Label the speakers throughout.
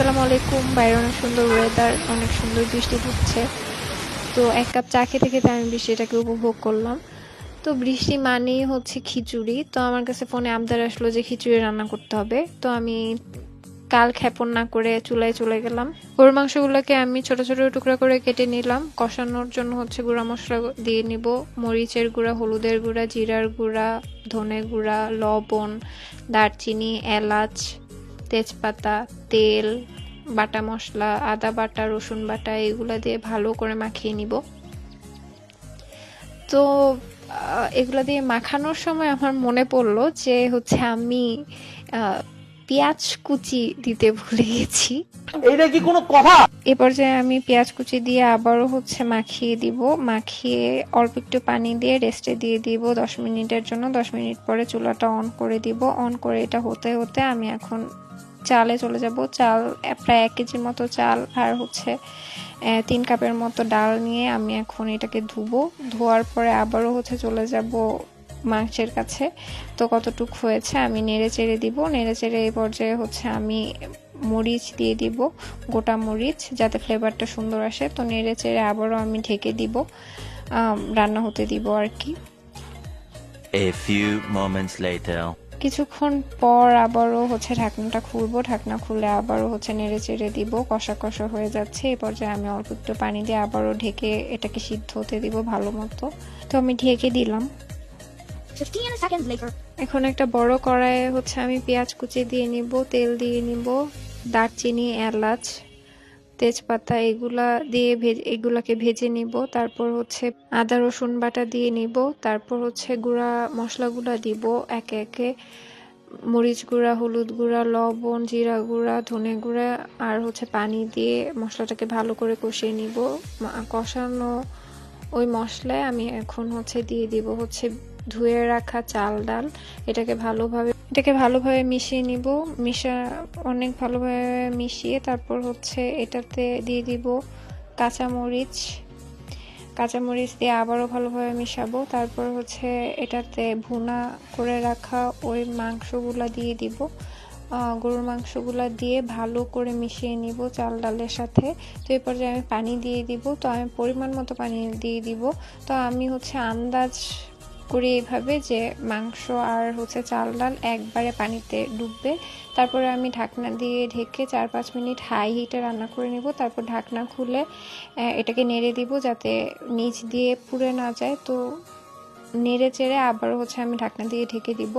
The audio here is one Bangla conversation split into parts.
Speaker 1: আসসালামু আলাইকুম। বাইরে অনেক সুন্দর ওয়েদার, অনেক সুন্দর বৃষ্টি পড়ছে। তো এক কাপ চা খেতে খেতে আমি বৃষ্টিটাকে উপভোগ করলাম। তো বৃষ্টি মানেই হচ্ছে খিচুড়ি। তো আমার কাছে ফোনে আবদার আসলো যে খিচুড়ি রান্না করতে হবে। তো আমি কাল ক্ষেপণ না করে চুলায় চলে গেলাম। গরুর মাংসগুলোকে আমি ছোট ছোট টুকরা করে কেটে নিলাম। কষানোর জন্য হচ্ছে গুঁড়া মশলা দিয়ে নিব। মরিচের গুঁড়া, হলুদের গুঁড়া, জিরার গুঁড়া, ধনে গুঁড়া, লবণ, দারচিনি, এলাচ, তেজপাতা, তেল, বাটা মশলা, আদা বাটা, রসুন বাটা এগুলা দিয়ে ভালো করে মাখিয়ে নিব। তো এগুলা দিয়ে মাখানোর সময় আমার মনে পড়লো যে হচ্ছে আমি পেঁয়াজ কুচি দিতে ভুলে গেছি।
Speaker 2: এটা কি কোনো কথা?
Speaker 1: এ পর্যায়ে আমি পেঁয়াজ কুচি দিয়ে আবারও হচ্ছে মাখিয়ে দিব। মাখিয়ে অল্প একটু পানি দিয়ে রেস্টে দিয়ে দিব 10 মিনিটের জন্য। 10 মিনিট পরে চুলাটা অন করে দিব। অন করে এটা হতে হতে আমি এখন চালে চলে যাব। চাল প্রায় 1 কেজির মতো চাল আর হচ্ছে 3 কাপের মতো ডাল নিয়ে আমি এখন এটাকে ধুবো। ধোয়ার পরে আবারও হচ্ছে চলে যাব মাংসের কাছে। তো কতটুক হয়েছে আমি নেড়ে চেড়ে দিব। নেড়ে চেড়ে এই পর্যায়ে হচ্ছে আমি মরিচ দিয়ে দিব, গোটা মরিচ, যাতে ফ্লেভারটা সুন্দর আসে। তো নেড়ে চেড়ে আবারও আমি ঢেকে দিব, রান্না হতে দিব আর কি।
Speaker 3: A few moments later.
Speaker 1: কিছুক্ষণ পর আবারও হচ্ছে ঢাকনাটা খুলবো। ঢাকনা খুলে আবারও হচ্ছে নেড়ে চেড়ে দিব। কষা কষা হয়ে যাচ্ছে। এই পর্যায়ে আমি অল্প একটু পানি দিয়ে আবারও ঢেকে এটাকে সিদ্ধ হতে দিব ভালো মতো। তো আমি ঢেকে দিলাম।
Speaker 4: 15 seconds later.
Speaker 1: এখন একটা বড় কড়াইয়ে হচ্ছে আমি পেঁয়াজ কুচি দিয়ে নিব, তেল দিয়ে নিব, দারচিনি, এলাচ, তেজপাতা এগুলাকে ভেজে নিব। তারপর হচ্ছে আদা রসুন বাটা দিয়ে নিব। তারপর হচ্ছে গুঁড়া মশলাগুলা দিব একে একে। মরিচ গুঁড়া, হলুদ গুঁড়া, লবণ, জিরা গুঁড়া, ধনে গুঁড়া আর হচ্ছে পানি দিয়ে মশলাটাকে ভালো করে কষিয়ে নিব। কষানো ওই মশলায় আমি এখন হচ্ছে দিয়ে দিব হচ্ছে ধুয়ে রাখা চাল ডাল। এটাকে ভালোভাবে মিশিয়ে নিব। অনেক ভালোভাবে মিশিয়ে তারপর হচ্ছে এটাতে দিয়ে দিব কাঁচামরিচ দিয়ে আবারও ভালোভাবে মিশাবো। তারপর হচ্ছে এটাতে ভুনা করে রাখা ওই মাংসগুলা দিয়ে দিব। গরুর মাংসগুলা দিয়ে ভালো করে মিশিয়ে নিব চাল ডালের সাথে। তো এই পর্যায়ে আমি পানি দিয়ে দিব। তো আমি পরিমাণ মতো পানি দিয়ে দিব। তো আমি হচ্ছে আন্দাজ করি এইভাবে যে মাংস আর হচ্ছে চাল ডাল একবারে পানিতে ডুববে। তারপরে আমি ঢাকনা দিয়ে ঢেকে 4-5 মিনিট হাই হিটে রান্না করে নেব। তারপর ঢাকনা খুলে এটাকে নেড়ে দিব যাতে নিচ দিয়ে পুড়ে না যায়। তো নেড়ে চেড়ে আবার হচ্ছে আমি ঢাকনা দিয়ে ঢেকে দিব।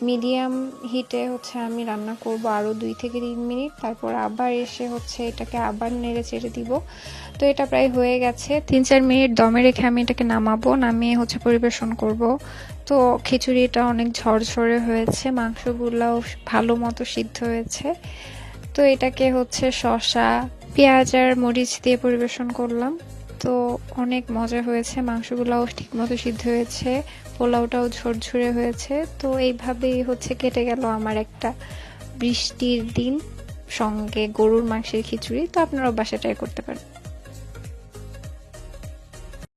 Speaker 1: মিডিয়াম হিটে হচ্ছে আমি রান্না করব আরও 2-3 মিনিট। তারপর আবার এসে হচ্ছে এটাকে আবার নেড়ে চেড়ে দিব। তো এটা প্রায় হয়ে গেছে। 3-4 মিনিট দমে রেখে আমি এটাকে নামিয়ে হচ্ছে পরিবেশন করব। তো খিচুড়িটা অনেক ঝরঝরে হয়েছে, মাংসগুলাও ভালো মতো সিদ্ধ হয়েছে। তো এটাকে হচ্ছে শসা, পেঁয়াজ আর মরিচ দিয়ে পরিবেশন করলাম। তো অনেক মজা হয়েছে, মাংসগুলাও ঠিকমতো সিদ্ধ হয়েছে, পোলাওটাও ঝরঝরে হয়েছে। তো এইভাবেই হচ্ছে কেটে গেল আমার একটা বৃষ্টির দিন, সঙ্গে গরুর মাংসের খিচুড়ি। তো আপনারাও বাসায় ট্রাই করতে পারেন।